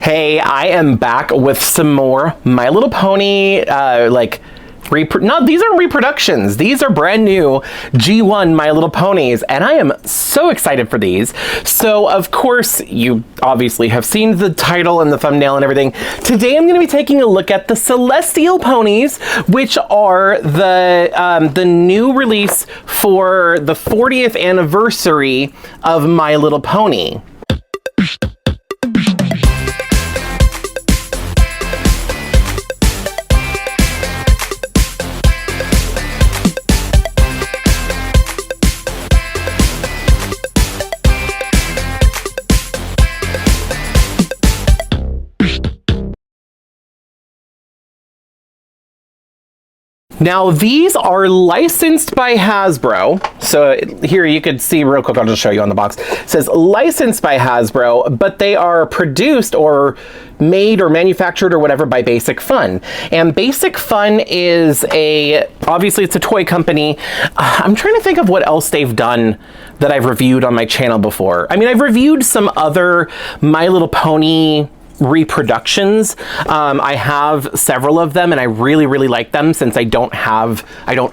Hey, I am back with some more My Little Pony, no, these aren't reproductions. These are brand new G1 My Little Ponies, and I am so excited for these. So, of course, you obviously have seen the title and the thumbnail and everything. Today, I'm going to be taking a look at the Celestial Ponies, which are the new release for the 40th anniversary of My Little Pony. Now, these are licensed by Hasbro. So here you could see real quick, I'll just show you on the box. It says licensed by Hasbro, but they are produced or made or manufactured or whatever by Basic Fun. And Basic Fun is obviously it's a toy company. I'm trying to think of what else they've done that I've reviewed on my channel before. I mean, I've reviewed some other My Little Pony reproductions. I have several of them and I really like them since I don't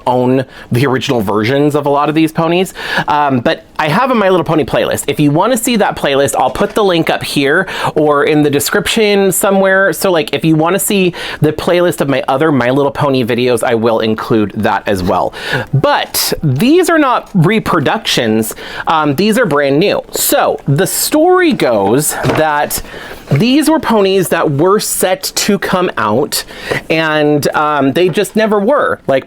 own the original versions of a lot of these ponies. But I have a My Little Pony playlist. If you want to see that playlist, I'll put the link up here or in the description somewhere. So like if you want to see the playlist of my other My Little Pony videos, I will include that as well. But these are not reproductions. These are brand new. So the story goes that these were ponies that were set to come out and they just never were. Like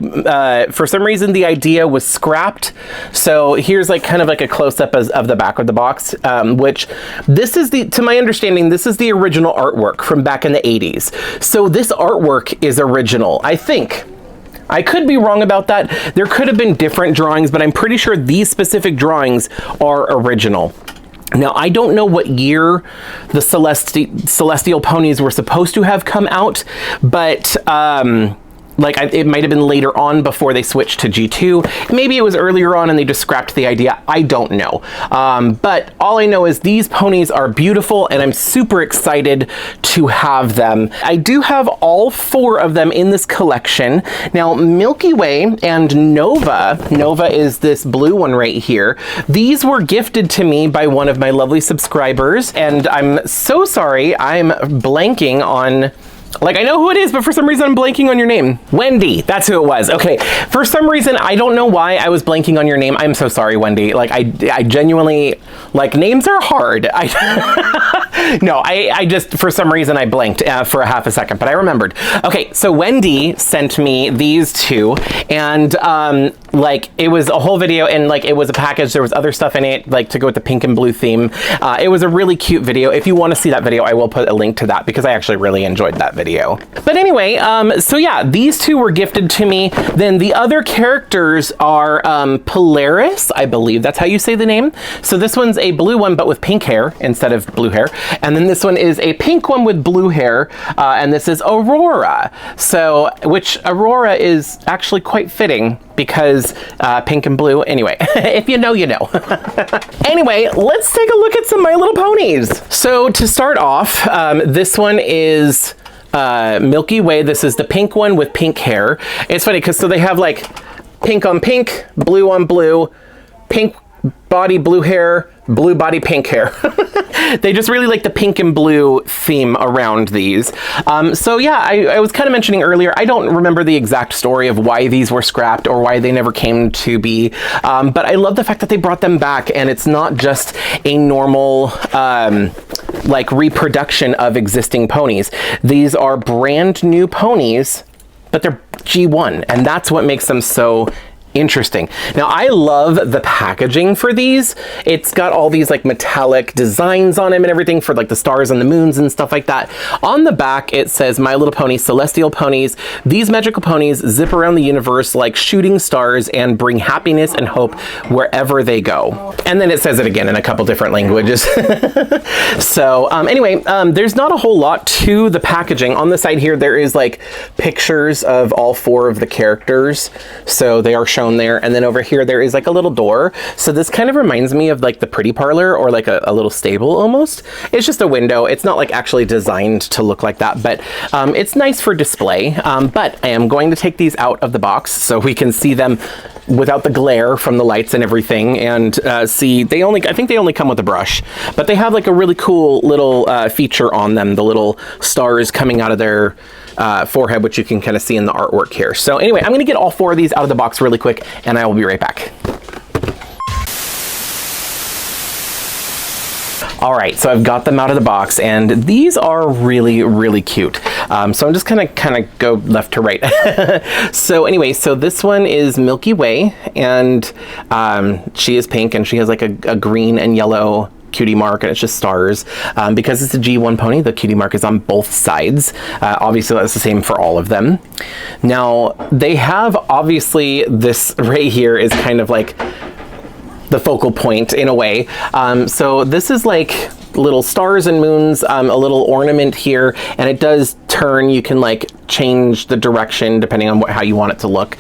for some reason the idea was scrapped. So here's like kind of like a close-up of the back of the box, which this is to my understanding, this is the original artwork from back in the 80s. So this artwork is original, I think. I could be wrong about that. There could have been different drawings, but I'm pretty sure these specific drawings are original. Now, I don't know what year the Celestial Ponies were supposed to have come out, but it might have been later on before they switched to G2. Maybe it was earlier on and they just scrapped the idea. I don't know. But all I know is these ponies are beautiful and I'm super excited to have them. I do have all 4 of them in this collection. Now, Milky Way and Nova is this blue one right here. These were gifted to me by one of my lovely subscribers, and I'm so sorry, I'm blanking on... Like, I know who it is, but for some reason I'm blanking on your name. Wendy, that's who it was. Okay, for some reason, I don't know why I was blanking on your name. I'm so sorry, Wendy. Like, I genuinely, like, names are hard. I just, for some reason, I blanked for a half a second, but I remembered. Okay, so Wendy sent me these 2, and, it was a whole video, and, it was a package. There was other stuff in it, to go with the pink and blue theme. It was a really cute video. If you want to see that video, I will put a link to that, because I actually really enjoyed that video. But anyway, so yeah, these 2 were gifted to me. Then the other characters are Polaris, I believe that's how you say the name. So this one's a blue one, but with pink hair instead of blue hair. And then this one is a pink one with blue hair, and this is Aurora. So, which Aurora is actually quite fitting because pink and blue. Anyway, if you know, you know. Anyway, let's take a look at some My Little Ponies. So to start off, this one is Milky Way. This is the pink one with pink hair. It's funny because so they have like pink on pink, blue on blue, pink body, blue hair, blue body, pink hair. They just really like the pink and blue theme around these. So yeah, I was kind of mentioning earlier, I don't remember the exact story of why these were scrapped or why they never came to be. But I love the fact that they brought them back and it's not just a normal reproduction of existing ponies. These are brand new ponies, but they're G1, and that's what makes them so interesting. Now, I love the packaging for these. It's got all these metallic designs on them and everything for the stars and the moons and stuff like that. On the back, it says My Little Pony Celestial Ponies. These magical ponies zip around the universe like shooting stars and bring happiness and hope wherever they go. And then it says it again in a couple different languages. So anyway, there's not a whole lot to the packaging. On the side here, there is pictures of all 4 of the characters. So they are shown shown there. And then over here, there is like a little door. So this kind of reminds me of like the pretty parlor or like a little stable almost. It's just a window. It's not like actually designed to look like that, but it's nice for display. But I am going to take these out of the box so we can see them without the glare from the lights and everything, and see, I think they only come with a brush, but they have like a really cool little feature on them, the little stars coming out of their forehead, which you can kind of see in the artwork here. So anyway, I'm gonna get all 4 of these out of the box really quick, and I will be right back. All right, so I've got them out of the box, and these are really, really cute. So I'm just gonna kind of go left to right. So anyway, so this one is Milky Way, and she is pink, and she has like a green and yellow cutie mark, and it's just stars. Because it's a G1 pony, the cutie mark is on both sides. Obviously, that's the same for all of them. Now, they have, obviously, this right here is kind of like the focal point in a way. So this is like little stars and moons, a little ornament here, and it does turn. You can like change the direction depending on how you want it to look.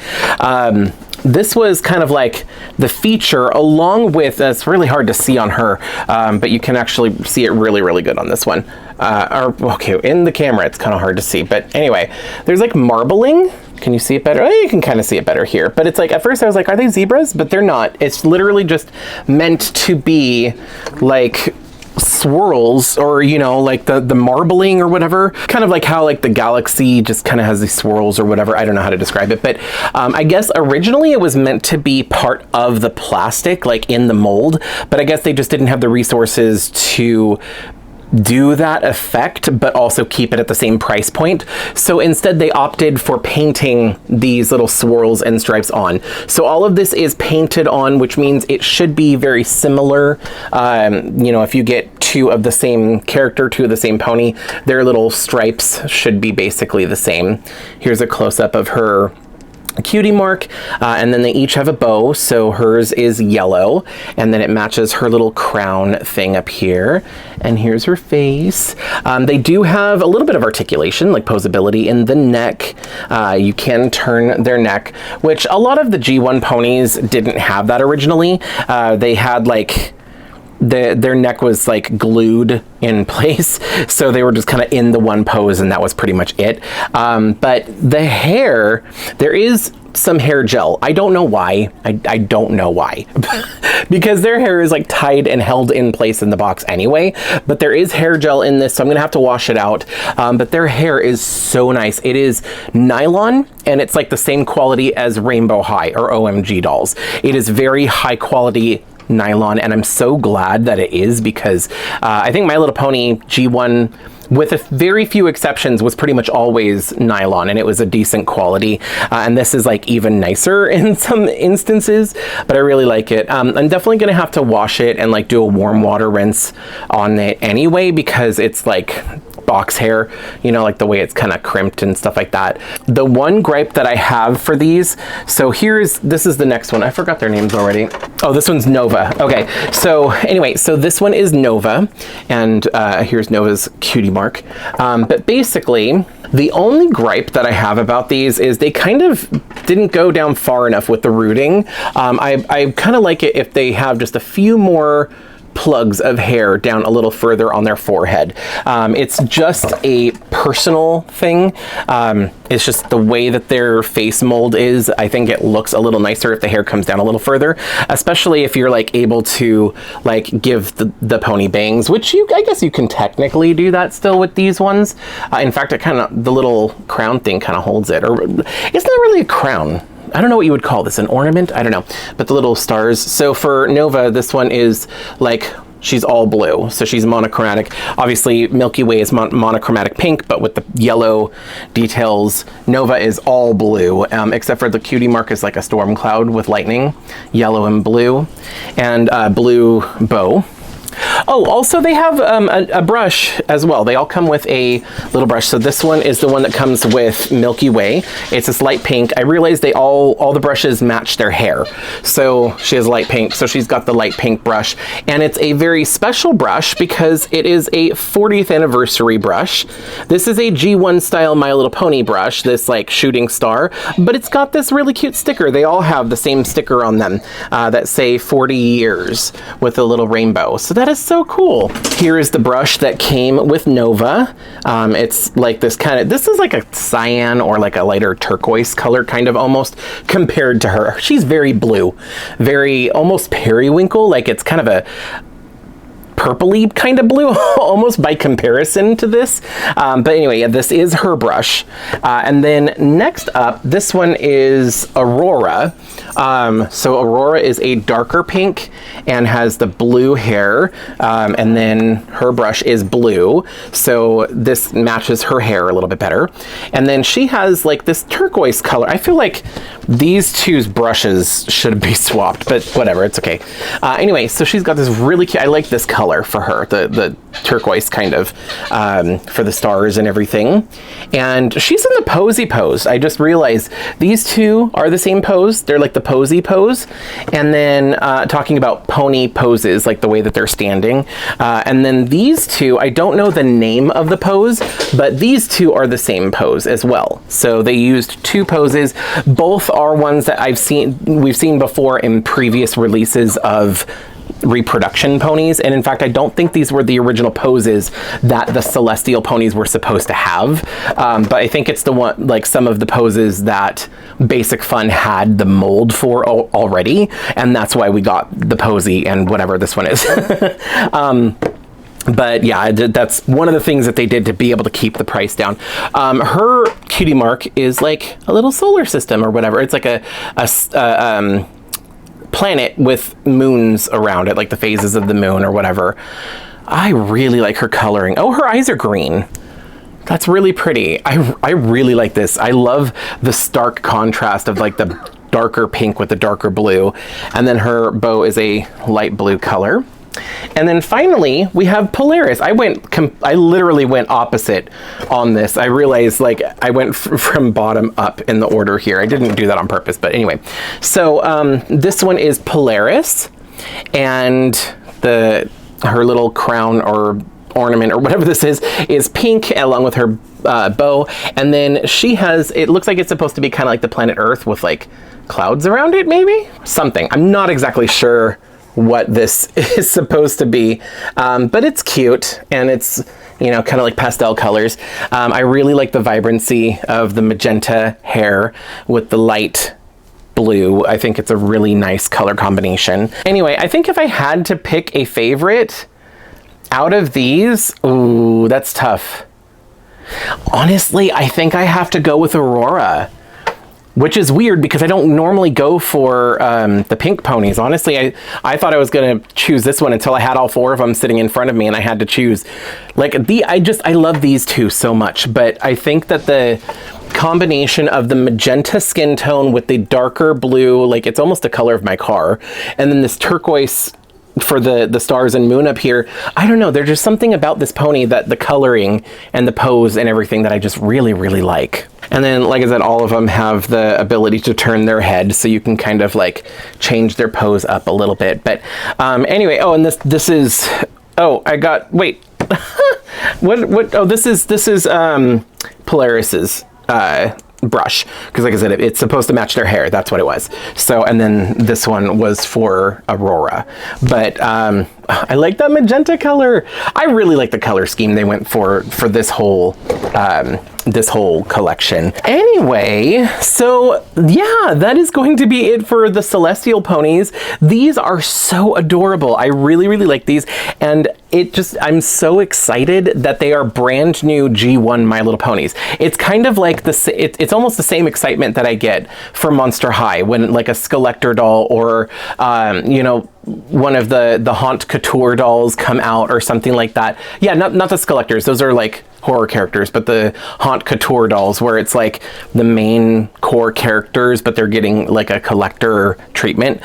This was kind of like the feature, along with, it's really hard to see on her, but you can actually see it really, really good on this one. Okay, in the camera it's kind of hard to see, but anyway, there's like marbling. Can you see it better? Oh, you can kind of see it better here. But it's like, at first I was like, are they zebras? But they're not. It's literally just meant to be like swirls, or, you know, like the marbling or whatever. Kind of like how like the galaxy just kind of has these swirls or whatever. I don't know how to describe it. But I guess originally it was meant to be part of the plastic, like in the mold. But I guess they just didn't have the resources to do that effect, but also keep it at the same price point. So instead they opted for painting these little swirls and stripes on. So all of this is painted on, which means it should be very similar. You know, if you get 2 of the same character, 2 of the same pony, their little stripes should be basically the same. Here's a close-up of her cutie mark, and then they each have a bow. So hers is yellow, and then it matches her little crown thing up here, and here's her face. They do have a little bit of articulation, like posability in the neck. You can turn their neck, which a lot of the G1 ponies didn't have that originally. They had like their neck was like glued in place, so they were just kind of in the one pose, and that was pretty much it. But the hair, there is some hair gel. I don't know why. I don't know why. Because their hair is like tied and held in place in the box anyway, but there is hair gel in this, so I'm gonna have to wash it out. But their hair is so nice. It is nylon, and it's like the same quality as Rainbow High or OMG dolls. It is very high quality nylon, and I'm so glad that it is, because I think My Little Pony G1, with a very few exceptions, was pretty much always nylon, and it was a decent quality. And this is like even nicer in some instances, but I really like it. I'm definitely gonna have to wash it and like do a warm water rinse on it anyway, because it's like box hair, you know, like the way it's kind of crimped and stuff like that. The one gripe that I have for these, so this is the next one. I forgot their names already. Oh, this one's Nova. Okay, so anyway, so this one is Nova, and here's Nova's cutie mark. But basically, the only gripe that I have about these is they kind of didn't go down far enough with the rooting. I kind of like it if they have just a few more plugs of hair down a little further on their forehead. It's just a personal thing. It's just the way that their face mold is. I think it looks a little nicer if the hair comes down a little further, especially if you're like able to like give the pony bangs, which I guess you can technically do that still with these ones. In fact, it kind of, the little crown thing kind of holds it, or it's not really a crown. I don't know what you would call this, an ornament? I don't know, but the little stars. So for Nova, this one is like, she's all blue, so she's monochromatic. Obviously, Milky Way is monochromatic pink, but with the yellow details. Nova is all blue, except for the cutie mark is like a storm cloud with lightning, yellow and blue, and blue bow. Oh, also they have a brush as well. They all come with a little brush. So this one is the one that comes with Milky Way. It's this light pink. I realized they all the brushes match their hair. So she has light pink, so she's got the light pink brush. And it's a very special brush because it is a 40th anniversary brush. This is a G1 style My Little Pony brush, this like shooting star, but it's got this really cute sticker. They all have the same sticker on them that say 40 years with a little rainbow. So that is so cool. Here is the brush that came with Nova. It's like this this is like a cyan or like a lighter turquoise color kind of almost compared to her. She's very blue, very almost periwinkle, like it's kind of a purpley kind of blue almost by comparison to this. But anyway, yeah, this is her brush. And then next up, this one is Aurora. So Aurora is a darker pink and has the blue hair. And then her brush is blue. So this matches her hair a little bit better. And then she has like this turquoise color. I feel like these two's brushes should be swapped, but whatever, it's okay. Anyway, so she's got this really cute, I like this color for her, the turquoise kind of, for the stars and everything. And she's in the posy pose. I just realized these two are the same pose. They're like the posy pose. And then talking about pony poses, like the way that they're standing. And then these two, I don't know the name of the pose, but these two are the same pose as well. So they used two poses. Both are ones that we've seen before in previous releases of reproduction ponies, and in fact I don't think these were the original poses that the Celestial Ponies were supposed to have, but I think it's the one, like some of the poses that Basic Fun had the mold for already, and that's why we got the posy and whatever this one is. But yeah, that's one of the things that they did to be able to keep the price down. Her cutie mark is like a little solar system or whatever. It's like a planet with moons around it, like the phases of the moon or whatever. I really like her coloring. Oh, her eyes are green. That's really pretty. I really like this. I love the stark contrast of like the darker pink with the darker blue. And then her bow is a light blue color. And then finally, we have Polaris. I literally went opposite on this. I realized like I went from bottom up in the order here. I didn't do that on purpose, but anyway. So this one is Polaris, and her little crown or ornament or whatever this is pink along with her bow. And then she has, it looks like it's supposed to be kind of like the planet Earth with like clouds around it, maybe? Something. I'm not exactly sure what this is supposed to be, but it's cute, and it's, you know, kind of like pastel colors. I really like the vibrancy of the magenta hair with the light blue. I think it's a really nice color combination. Anyway, I think if I had to pick a favorite out of these, ooh, that's tough. Honestly, I think I have to go with Aurora. Which is weird because I don't normally go for the pink ponies. Honestly, I thought I was gonna choose this one until I had all four of them sitting in front of me and I had to choose. Like I love these two so much, but I think that the combination of the magenta skin tone with the darker blue, like it's almost the color of my car, and then this turquoise for the stars and moon up here, I don't know, there's just something about this pony, that the coloring and the pose and everything, that I just really, really like. And then, like I said, all of them have the ability to turn their head, so you can kind of like change their pose up a little bit. But anyway, oh, and this is, oh, I got, wait, what, oh, this is Polaris's brush, because like I said, it's supposed to match their hair. That's what it was. So, and then this one was for Aurora. But I like that magenta color. I really like the color scheme they went for this whole collection. Anyway, so yeah, that is going to be it for the Celestial Ponies. These are so adorable. I really, really like these, and I'm so excited that they are brand new G1 My Little Ponies. It's kind of like it's almost the same excitement that I get for Monster High when like a Skeletor doll or you know, one of the Haunt Couture dolls come out or something like that. Yeah, not the Skeletors, those are like horror characters, but the Haunt Couture dolls where it's like the main core characters, but they're getting like a collector treatment.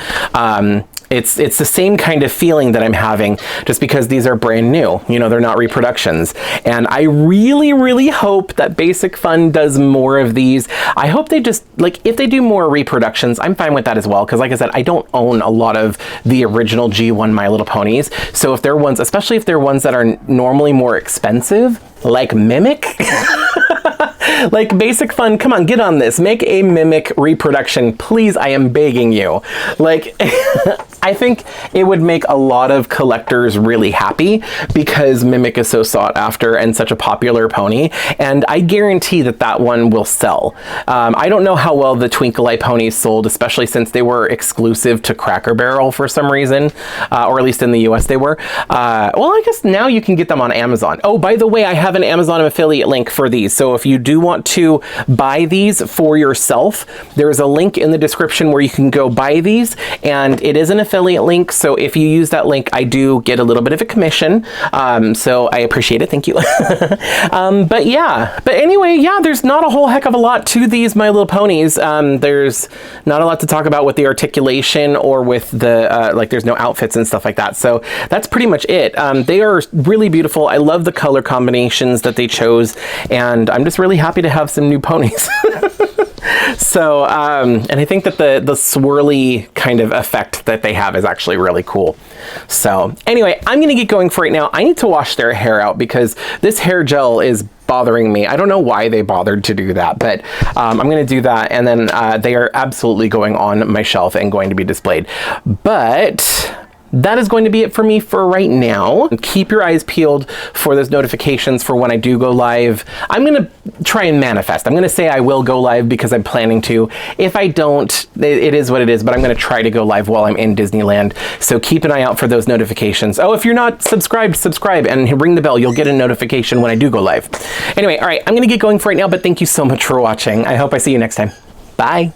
it's the same kind of feeling that I'm having, just because these are brand new. You know, they're not reproductions. And I really, really hope that Basic Fun does more of these. I hope they just, like, if they do more reproductions, I'm fine with that as well. Because like I said, I don't own a lot of the original G1 My Little Ponies. So if they're ones, especially if they're ones that are normally more expensive, like Mimic, like Basic Fun, come on, get on this. Make a Mimic reproduction, please. I am begging you. Like, I think it would make a lot of collectors really happy, because Mimic is so sought after and such a popular pony, and I guarantee that that one will sell. I don't know how well the Twinkle Eye ponies sold, especially since they were exclusive to Cracker Barrel for some reason, or at least in the US they were. Well, I guess now you can get them on Amazon. Oh, by the way, I have an Amazon affiliate link for these, so if you do want to buy these for yourself, there's a link in the description where you can go buy these, and it is an affiliate link, so if you use that link, I do get a little bit of a commission, so I appreciate it, thank you. But yeah, but anyway, yeah, there's not a whole heck of a lot to these My Little Ponies. There's not a lot to talk about with the articulation or with the, like, there's no outfits and stuff like that, so that's pretty much it. They are really beautiful. I love the color combinations that they chose, and I'm just really happy to have some new ponies. So, and I think that the swirly kind of effect that they have is actually really cool. So anyway, I'm going to get going for right now. I need to wash their hair out because this hair gel is bothering me. I don't know why they bothered to do that, but I'm going to do that, and then they are absolutely going on my shelf and going to be displayed. But that is going to be it for me for right now. Keep your eyes peeled for those notifications for when I do go live. I'm going to try and manifest. I'm going to say I will go live because I'm planning to. If I don't, it is what it is, but I'm going to try to go live while I'm in Disneyland. So keep an eye out for those notifications. Oh, if you're not subscribed, subscribe and ring the bell. You'll get a notification when I do go live. Anyway, all right, I'm going to get going for right now, but thank you so much for watching. I hope I see you next time. Bye.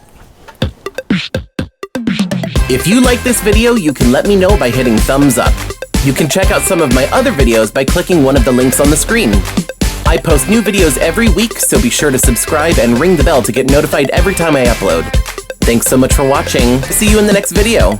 If you like this video, you can let me know by hitting thumbs up. You can check out some of my other videos by clicking one of the links on the screen. I post new videos every week, so be sure to subscribe and ring the bell to get notified every time I upload. Thanks so much for watching. See you in the next video.